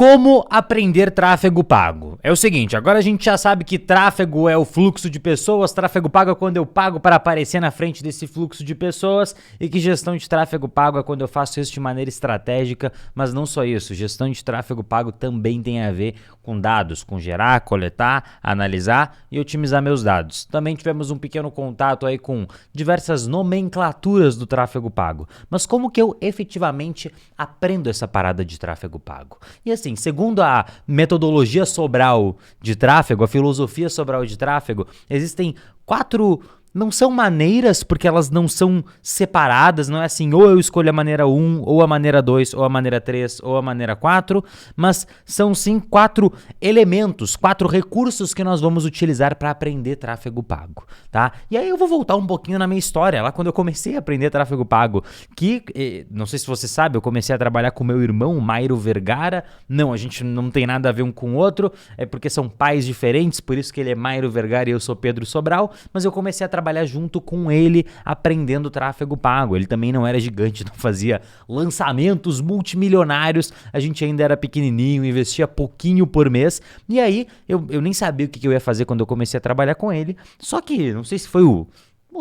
Como aprender tráfego pago? É o seguinte, agora a gente já sabe que tráfego é o fluxo de pessoas, tráfego pago é quando eu pago para aparecer na frente desse fluxo de pessoas e que gestão de tráfego pago é quando eu faço isso de maneira estratégica, mas não só isso, gestão de tráfego pago também tem a ver com dados, com gerar, coletar, analisar e otimizar meus dados. Também tivemos um pequeno contato aí com diversas nomenclaturas do tráfego pago, mas como que eu efetivamente aprendo essa parada de tráfego pago? E assim, segundo a metodologia Sobral de tráfego, a filosofia Sobral de tráfego, existem 4... Não são maneiras, porque elas não são separadas, não é assim, ou eu escolho a maneira 1, ou a maneira 2, ou a maneira 3, ou a maneira 4, mas são sim 4 elementos, 4 recursos que nós vamos utilizar para aprender tráfego pago, tá? E aí eu vou voltar um pouquinho na minha história, lá quando eu comecei a aprender tráfego pago, que, não sei se você sabe, eu comecei a trabalhar com meu irmão, Mairo Vergara, não, a gente não tem nada a ver um com o outro, é porque são pais diferentes, por isso que ele é Mairo Vergara e eu sou Pedro Sobral, mas eu comecei a trabalhar junto com ele aprendendo tráfego pago. Ele também não era gigante, não fazia lançamentos multimilionários, a gente ainda era pequenininho, investia pouquinho por mês, e aí eu nem sabia o que eu ia fazer quando eu comecei a trabalhar com ele, só que não sei se foi o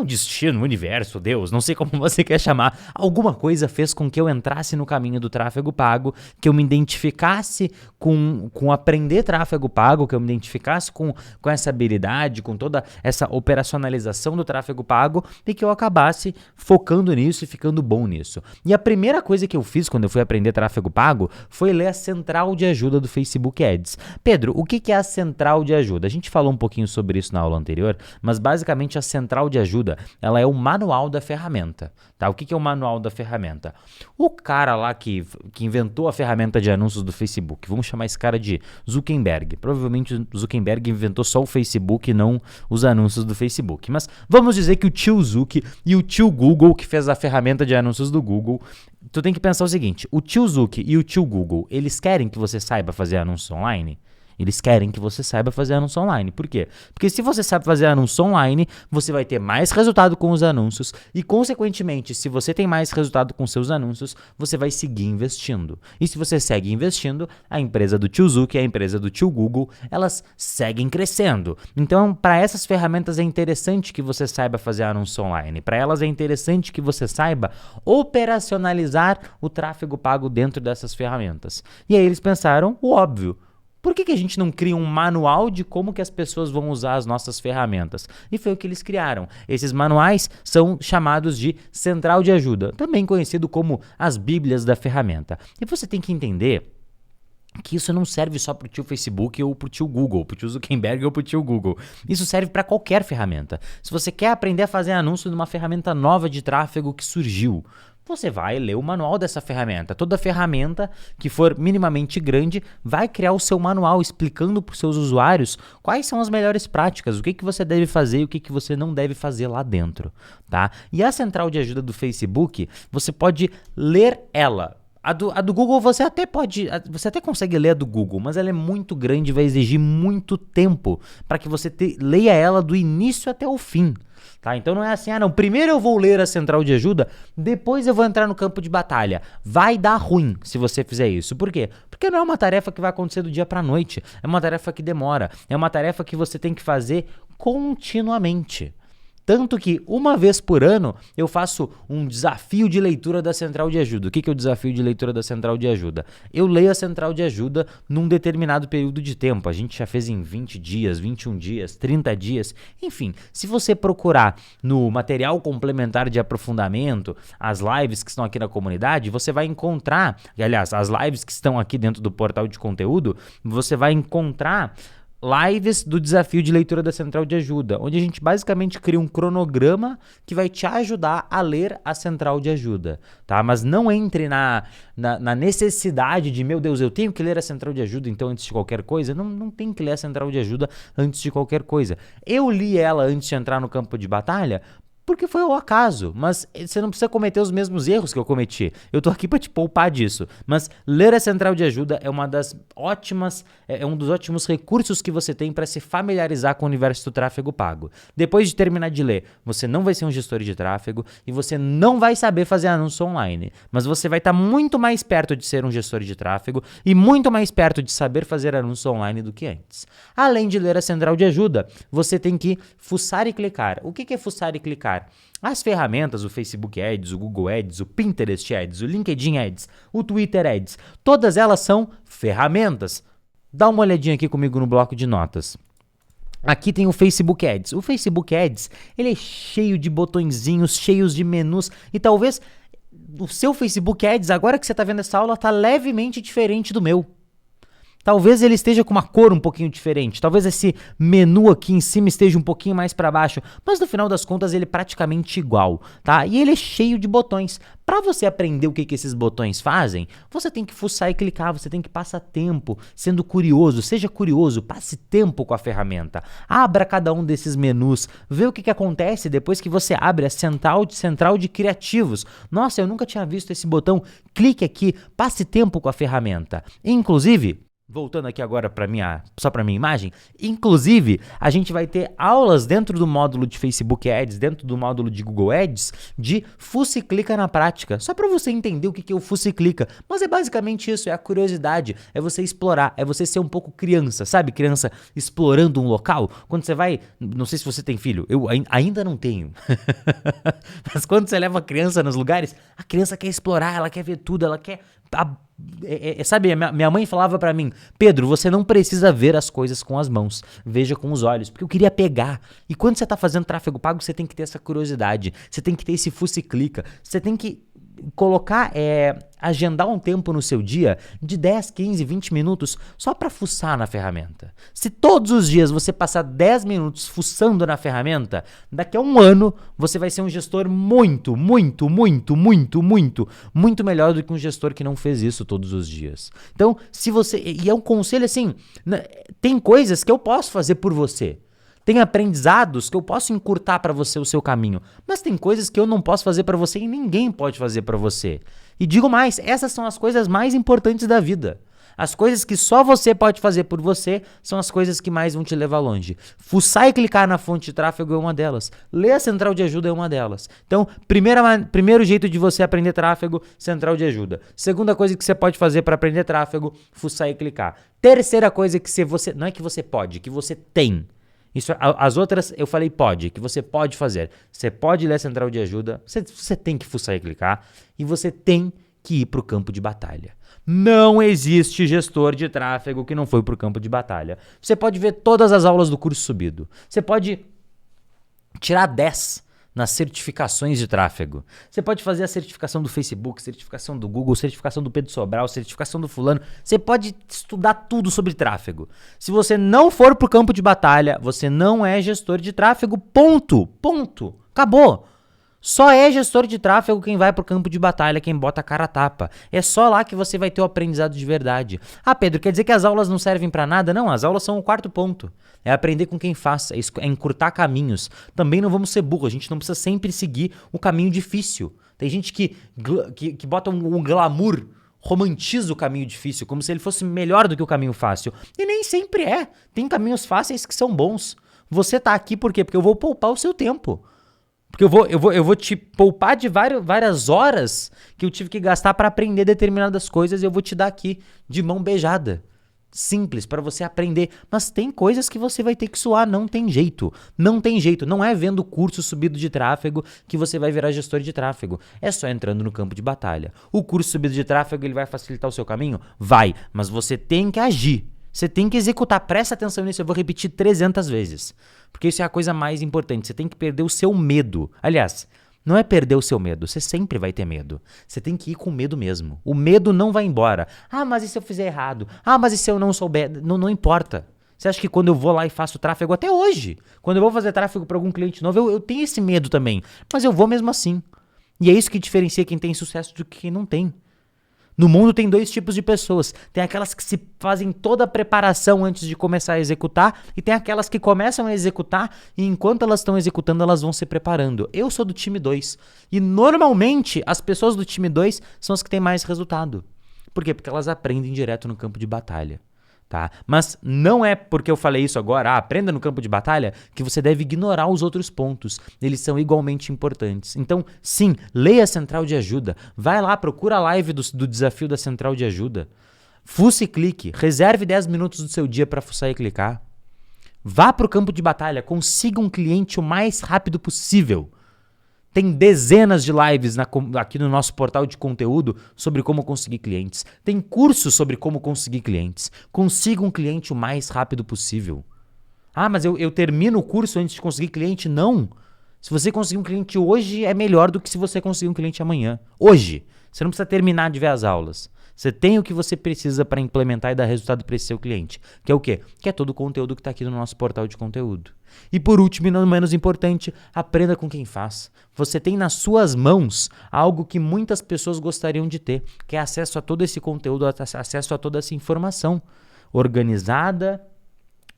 destino, o universo, Deus, não sei como você quer chamar, alguma coisa fez com que eu entrasse no caminho do tráfego pago, que eu me identificasse com aprender tráfego pago, que eu me identificasse com essa habilidade, com toda essa operacionalização do tráfego pago e que eu acabasse focando nisso e ficando bom nisso. E a primeira coisa que eu fiz quando eu fui aprender tráfego pago foi ler a central de ajuda do Facebook Ads. Pedro, o que é a central de ajuda? A gente falou um pouquinho sobre isso na aula anterior, mas basicamente a central de ajuda ela é o manual da ferramenta, tá? O que é o manual da ferramenta? O cara lá que inventou a ferramenta de anúncios do Facebook, vamos chamar esse cara de Zuckerberg. Provavelmente o Zuckerberg inventou só o Facebook e não os anúncios do Facebook. Mas vamos dizer que o tio Zuck e o tio Google, que fez a ferramenta de anúncios do Google, tu tem que pensar o seguinte, o tio Zuck e o tio Google, eles querem que você saiba fazer anúncios online? Eles querem que você saiba fazer anúncio online. Por quê? Porque se você sabe fazer anúncio online, você vai ter mais resultado com os anúncios e, consequentemente, se você tem mais resultado com seus anúncios, você vai seguir investindo. E se você segue investindo, a empresa do tio Zuck e a empresa do tio Google, elas seguem crescendo. Então, para essas ferramentas é interessante que você saiba fazer anúncio online. Para elas é interessante que você saiba operacionalizar o tráfego pago dentro dessas ferramentas. E aí eles pensaram o óbvio. Por que a gente não cria um manual de como que as pessoas vão usar as nossas ferramentas? E foi o que eles criaram. Esses manuais são chamados de central de ajuda, também conhecido como as bíblias da ferramenta. E você tem que entender que isso não serve só para o tio Facebook ou para o tio Google, para o tio Zuckerberg ou para o tio Google. Isso serve para qualquer ferramenta. Se você quer aprender a fazer anúncio de uma ferramenta nova de tráfego que surgiu, você vai ler o manual dessa ferramenta. Toda ferramenta que for minimamente grande vai criar o seu manual explicando para os seus usuários quais são as melhores práticas, o que você deve fazer e o que você não deve fazer lá dentro, tá? E a central de ajuda do Facebook, você pode ler ela. A do Google você até consegue ler a do Google, mas ela é muito grande e vai exigir muito tempo para que você leia ela do início até o fim. Tá? Então não é assim, primeiro eu vou ler a central de ajuda, depois eu vou entrar no campo de batalha. Vai dar ruim se você fizer isso. Por quê? Porque não é uma tarefa que vai acontecer do dia para a noite, é uma tarefa que demora, é uma tarefa que você tem que fazer continuamente. Tanto que, uma vez por ano, eu faço um desafio de leitura da central de ajuda. O que é o desafio de leitura da central de ajuda? Eu leio a central de ajuda num determinado período de tempo. A gente já fez em 20 dias, 21 dias, 30 dias. Enfim, se você procurar no material complementar de aprofundamento, as lives que estão aqui na comunidade, você vai encontrar, aliás, as lives que estão aqui dentro do portal de conteúdo, você vai encontrar lives do desafio de leitura da central de ajuda, onde a gente basicamente cria um cronograma que vai te ajudar a ler a central de ajuda, tá? Mas não entre na necessidade de, meu Deus, eu tenho que ler a central de ajuda então antes de qualquer coisa. Não tem que ler a central de ajuda antes de qualquer coisa. Eu li ela antes de entrar no campo de batalha Porque foi ao acaso, mas você não precisa cometer os mesmos erros que eu cometi. Eu tô aqui para te poupar disso. Mas ler a central de ajuda é uma das ótimas, é um dos ótimos recursos que você tem para se familiarizar com o universo do tráfego pago. Depois de terminar de ler, você não vai ser um gestor de tráfego e você não vai saber fazer anúncio online, mas você vai estar muito mais perto de ser um gestor de tráfego e muito mais perto de saber fazer anúncio online do que antes. Além de ler a central de ajuda, você tem que fuçar e clicar. O que é fuçar e clicar? As ferramentas, o Facebook Ads, o Google Ads, o Pinterest Ads, o LinkedIn Ads, o Twitter Ads, todas elas são ferramentas. Dá uma olhadinha aqui comigo no bloco de notas. Aqui tem o Facebook Ads. O Facebook Ads, ele é cheio de botõezinhos, cheios de menus e talvez o seu Facebook Ads, agora que você está vendo essa aula, está levemente diferente do meu. Talvez ele esteja com uma cor um pouquinho diferente, talvez esse menu aqui em cima esteja um pouquinho mais para baixo, mas no final das contas ele é praticamente igual, tá? E ele é cheio de botões. Para você aprender o que esses botões fazem, você tem que fuçar e clicar, você tem que passar tempo sendo curioso, seja curioso, passe tempo com a ferramenta. Abra cada um desses menus, vê o que acontece depois que você abre a central de criativos. Nossa, eu nunca tinha visto esse botão, clique aqui, passe tempo com a ferramenta. Inclusive, voltando aqui agora só para minha imagem, inclusive a gente vai ter aulas dentro do módulo de Facebook Ads, dentro do módulo de Google Ads, de fuça e clica na prática, só para você entender o que é o fuça e clica, mas é basicamente isso, é a curiosidade, é você explorar, é você ser um pouco criança, sabe? Criança explorando um local, quando você vai, não sei se você tem filho, eu ainda não tenho, mas quando você leva a criança nos lugares, a criança quer explorar, ela quer ver tudo, ela quer... sabe, minha mãe falava pra mim, Pedro, você não precisa ver as coisas com as mãos, veja com os olhos, porque eu queria pegar. E quando você tá fazendo tráfego pago, você tem que ter essa curiosidade, você tem que ter esse fuça e clica, você tem que colocar, agendar um tempo no seu dia de 10, 15, 20 minutos só para fuçar na ferramenta. Se todos os dias você passar 10 minutos fuçando na ferramenta, daqui a um ano você vai ser um gestor muito melhor do que um gestor que não fez isso todos os dias. Então, e é um conselho assim, tem coisas que eu posso fazer por você. Tem aprendizados que eu posso encurtar para você o seu caminho, mas tem coisas que eu não posso fazer para você e ninguém pode fazer para você. E digo mais, essas são as coisas mais importantes da vida. As coisas que só você pode fazer por você são as coisas que mais vão te levar longe. Fuçar e clicar na fonte de tráfego é uma delas. Ler a central de ajuda é uma delas. Então, primeiro jeito de você aprender tráfego, central de ajuda. Segunda coisa que você pode fazer para aprender tráfego, fuçar e clicar. Terceira coisa que você não é que você pode, que você tem. Isso, as outras eu falei que você pode fazer. Você pode ler a central de ajuda, você tem que fuçar e clicar e você tem que ir para o campo de batalha. Não existe gestor de tráfego que não foi para o campo de batalha. Você pode ver todas as aulas do curso subido. Você pode tirar 10 nas certificações de tráfego. Você pode fazer a certificação do Facebook, certificação do Google, certificação do Pedro Sobral, certificação do fulano. Você pode estudar tudo sobre tráfego. Se você não for pro campo de batalha, você não é gestor de tráfego, ponto. Acabou. Só é gestor de tráfego quem vai pro campo de batalha, quem bota a cara a tapa. É só lá que você vai ter o aprendizado de verdade. Ah, Pedro, quer dizer que as aulas não servem pra nada? Não, as aulas são o quarto ponto. É aprender com quem faz, é encurtar caminhos. Também não vamos ser burros, a gente não precisa sempre seguir o caminho difícil. Tem gente que bota um glamour, romantiza o caminho difícil, como se ele fosse melhor do que o caminho fácil. E nem sempre é. Tem caminhos fáceis que são bons. Você tá aqui por quê? Porque eu vou poupar o seu tempo. Porque eu vou te poupar de várias horas que eu tive que gastar para aprender determinadas coisas e eu vou te dar aqui de mão beijada. Simples, para você aprender. Mas tem coisas que você vai ter que suar, não tem jeito. Não tem jeito. Não é vendo curso subido de tráfego que você vai virar gestor de tráfego. É só entrando no campo de batalha. O curso subido de tráfego, ele vai facilitar o seu caminho? Vai, mas você tem que agir. Você tem que executar, presta atenção nisso, eu vou repetir 300 vezes, porque isso é a coisa mais importante, você tem que perder o seu medo. Aliás, não é perder o seu medo, você sempre vai ter medo, você tem que ir com medo mesmo, o medo não vai embora. Ah, mas e se eu fizer errado? Ah, mas e se eu não souber? Não importa. Você acha que quando eu vou lá e faço tráfego, até hoje, quando eu vou fazer tráfego para algum cliente novo, eu tenho esse medo também, mas eu vou mesmo assim. E é isso que diferencia quem tem sucesso de quem não tem. No mundo tem dois tipos de pessoas. Tem aquelas que se fazem toda a preparação antes de começar a executar e tem aquelas que começam a executar e enquanto elas estão executando, elas vão se preparando. Eu sou do time 2 e normalmente as pessoas do time 2 são as que têm mais resultado. Por quê? Porque elas aprendem direto no campo de batalha. Tá? Mas não é porque eu falei isso agora, aprenda no campo de batalha, que você deve ignorar os outros pontos. Eles são igualmente importantes. Então, sim, leia a Central de Ajuda. Vai lá, procura a live do desafio da Central de Ajuda. Fuça e clique. Reserve 10 minutos do seu dia para fuçar e clicar. Vá para o campo de batalha. Consiga um cliente o mais rápido possível. Tem dezenas de lives aqui no nosso portal de conteúdo sobre como conseguir clientes. Tem cursos sobre como conseguir clientes. Consiga um cliente o mais rápido possível. Ah, mas eu termino o curso antes de conseguir cliente? Não. Se você conseguir um cliente hoje, é melhor do que se você conseguir um cliente amanhã. Hoje. Você não precisa terminar de ver as aulas. Você tem o que você precisa para implementar e dar resultado para esse seu cliente. Que é o quê? Que é todo o conteúdo que está aqui no nosso portal de conteúdo. E por último, e não menos importante, aprenda com quem faz. Você tem nas suas mãos algo que muitas pessoas gostariam de ter, que é acesso a todo esse conteúdo, acesso a toda essa informação organizada,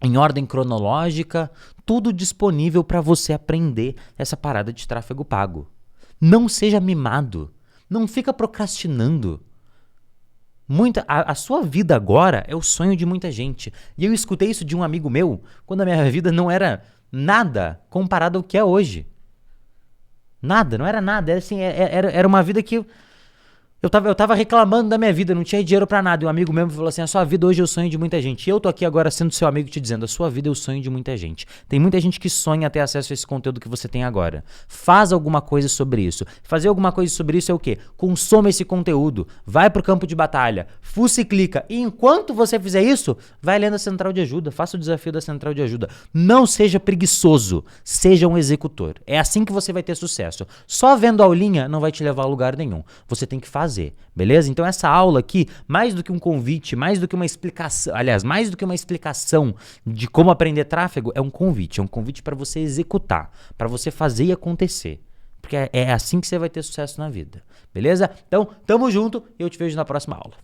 em ordem cronológica, tudo disponível para você aprender essa parada de tráfego pago. Não seja mimado, não fica procrastinando. A sua vida agora é o sonho de muita gente. E eu escutei isso de um amigo meu quando a minha vida não era nada comparado ao que é hoje. Nada, não era nada. Era, assim, era uma vida que eu tava reclamando da minha vida, não tinha dinheiro pra nada. E um amigo meu falou assim, a sua vida hoje é o sonho de muita gente. E eu tô aqui agora sendo seu amigo te dizendo, a sua vida é o sonho de muita gente. Tem muita gente que sonha ter acesso a esse conteúdo que você tem agora. Faz alguma coisa sobre isso. Fazer alguma coisa sobre isso é o quê? Consoma esse conteúdo. Vai pro campo de batalha. Fuça e clica. E enquanto você fizer isso, vai lendo a Central de Ajuda. Faça o desafio da Central de Ajuda. Não seja preguiçoso. Seja um executor. É assim que você vai ter sucesso. Só vendo a aulinha não vai te levar a lugar nenhum. Você tem que fazer. Beleza? Então essa aula aqui, mais do que um convite, mais do que uma explicação, aliás, mais do que uma explicação de como aprender tráfego, é um convite para você executar, para você fazer e acontecer. Porque é assim que você vai ter sucesso na vida. Beleza? Então, tamo junto e eu te vejo na próxima aula.